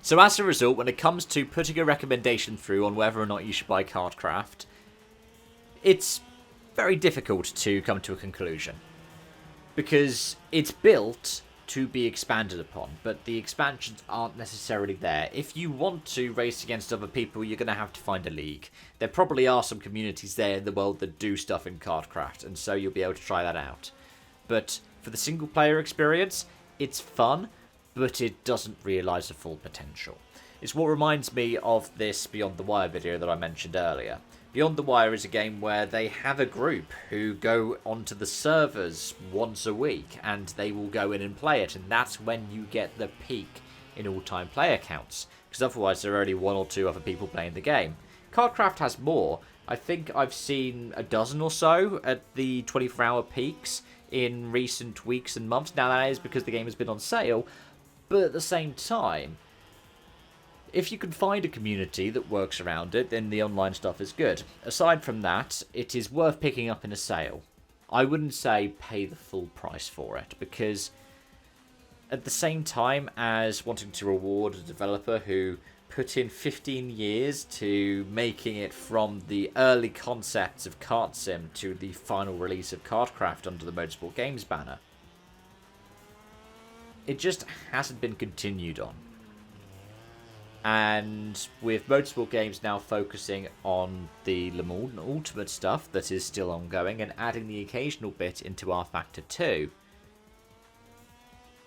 So as a result, when it comes to putting a recommendation through on whether or not you should buy Cardcraft, it's very difficult to come to a conclusion. Because it's built to be expanded upon, but the expansions aren't necessarily there. If you want to race against other people, you're going to have to find a league. There probably are some communities there in the world that do stuff in Cardcraft, and so you'll be able to try that out. But for the single player experience, it's fun, but it doesn't realise the full potential. It's what reminds me of this Beyond the Wire video that I mentioned earlier. Beyond the Wire is a game where they have a group who go onto the servers once a week and they will go in and play it, and that's when you get the peak in all-time player counts, because otherwise there are only one or two other people playing the game. Cardcraft has more. I think I've seen a dozen or so at the 24-hour peaks in recent weeks and months. Now that is because the game has been on sale, but at the same time, if you can find a community that works around it, then the online stuff is good. Aside from that, it is worth picking up in a sale. I wouldn't say pay the full price for it, because at the same time as wanting to reward a developer who put in 15 years to making it from the early concepts of Kart Sim to the final release of Cardcraft under the Motorsport Games banner, it just hasn't been continued on. And with Motorsport Games now focusing on the Le Mans Ultimate stuff that is still ongoing and adding the occasional bit into R Factor 2,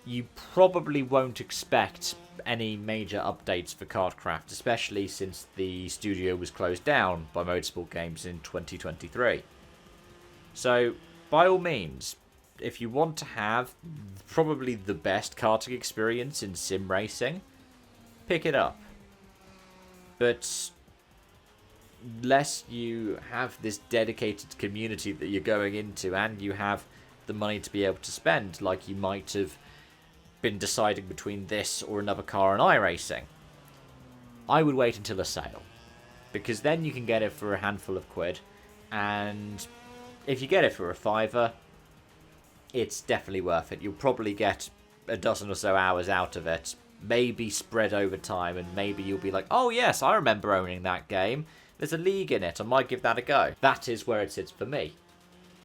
you probably won't expect any major updates for Cardcraft, especially since the studio was closed down by Motorsport Games in 2023. So, by all means, if you want to have probably the best karting experience in sim racing, pick it up. But unless you have this dedicated community that you're going into and you have the money to be able to spend, like you might have been deciding between this or another car and iRacing, I would wait until a sale. Because then you can get it for a handful of quid, and if you get it for a fiver, it's definitely worth it. You'll probably get a dozen or so hours out of it, maybe spread over time, and maybe you'll be like, oh yes, I remember owning that game. There's a league in it, I might give that a go. That is where it sits for me.